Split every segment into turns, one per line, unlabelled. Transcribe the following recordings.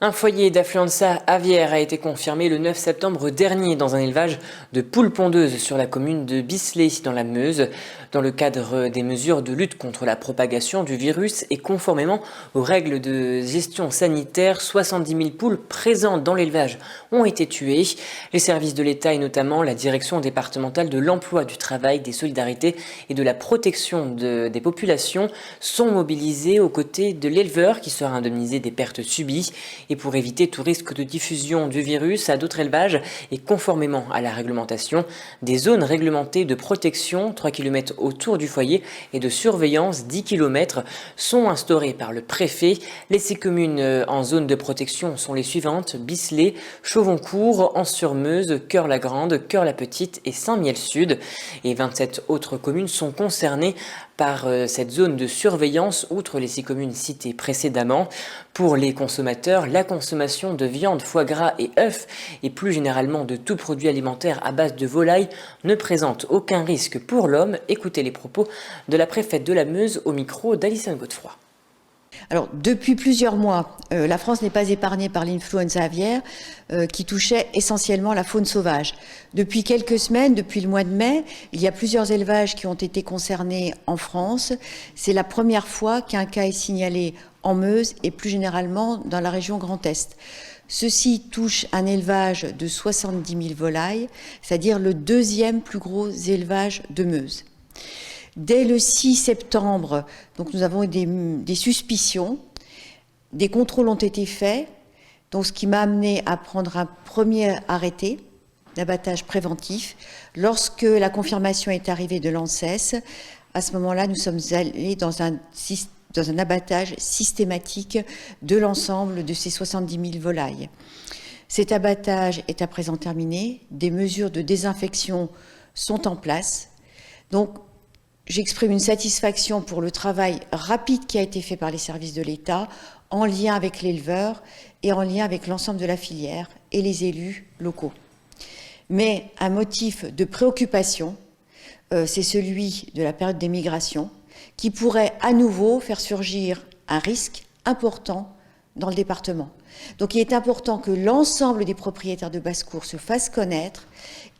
Un foyer d'influenza aviaire a été confirmé le 9 septembre dernier dans un élevage de poules pondeuses sur la commune de Bisley dans la Meuse. Dans le cadre des mesures de lutte contre la propagation du virus et conformément aux règles de gestion sanitaire, 70 000 poules présentes dans l'élevage ont été tuées. Les services de l'État et notamment la direction départementale de l'emploi, du travail, des solidarités et de la protection des populations sont mobilisés aux côtés de l'éleveur qui sera indemnisé des pertes subies. Et pour éviter tout risque de diffusion du virus à d'autres élevages et conformément à la réglementation, des zones réglementées de protection 3 km autour du foyer et de surveillance 10 km sont instaurées par le préfet. Les 6 communes en zone de protection sont les suivantes: Bisley, Chauvoncourt, Ans-sur-Meuse, Cœur-la-Grande, Cœur-la-Petite et Saint-Mihiel-Sud. Et 27 autres communes sont concernées par cette zone de surveillance, outre les 6 communes citées précédemment. Pour les consommateurs, la consommation de viande, foie gras et œufs, et plus généralement de tout produit alimentaire à base de volaille, ne présente aucun risque pour l'homme. Écoutez les propos de la préfète de la Meuse au micro d'Alison Godefroy.
Alors, depuis plusieurs mois, la France n'est pas épargnée par l'influenza aviaire qui touchait essentiellement la faune sauvage. Depuis quelques semaines, depuis le mois de mai, il y a plusieurs élevages qui ont été concernés en France. C'est la première fois qu'un cas est signalé en Meuse et plus généralement dans la région Grand Est. Ceci touche un élevage de 70 000 volailles, c'est-à-dire le deuxième plus gros élevage de Meuse. Dès le 6 septembre, donc nous avons eu des suspicions, des contrôles ont été faits, donc ce qui m'a amené à prendre un premier arrêté d'abattage préventif. Lorsque la confirmation est arrivée de l'ANSES, à ce moment-là, nous sommes allés dans un abattage systématique de l'ensemble de ces 70 000 volailles. Cet abattage est à présent terminé, des mesures de désinfection sont en place. Donc, j'exprime une satisfaction pour le travail rapide qui a été fait par les services de l'État, en lien avec l'éleveur et en lien avec l'ensemble de la filière et les élus locaux. Mais un motif de préoccupation, c'est celui de la période des migrations, qui pourrait à nouveau faire surgir un risque important dans le département. Donc il est important que l'ensemble des propriétaires de basse-cour se fassent connaître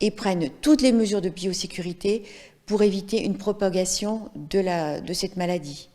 et prennent toutes les mesures de biosécurité pour éviter une propagation de cette maladie.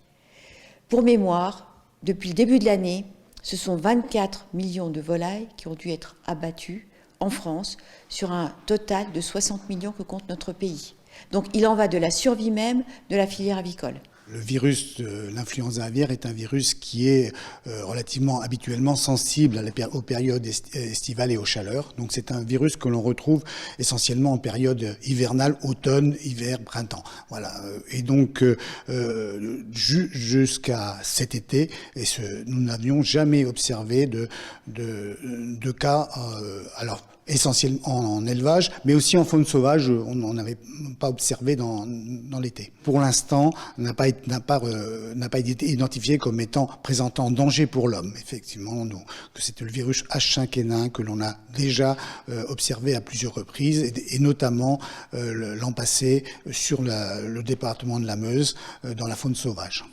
Pour mémoire, depuis le début de l'année, ce sont 24 millions de volailles qui ont dû être abattues en France sur un total de 60 millions que compte notre pays. Donc il en va de la survie même de la filière avicole.
Le virus de l'influenza aviaire est un virus qui est relativement habituellement sensible aux périodes estivales et aux chaleurs. Donc c'est un virus que l'on retrouve essentiellement en période hivernale, automne, hiver, printemps. Voilà. Et donc jusqu'à cet été, nous n'avions jamais observé de cas. Alors essentiellement en élevage, mais aussi en faune sauvage, on n'en avait pas observé dans l'été. Pour l'instant, n'a pas été identifié comme étant présentant un danger pour l'homme. Effectivement, que c'est le virus H5N1 que l'on a déjà observé à plusieurs reprises, et notamment l'an passé sur le département de la Meuse, dans la faune sauvage.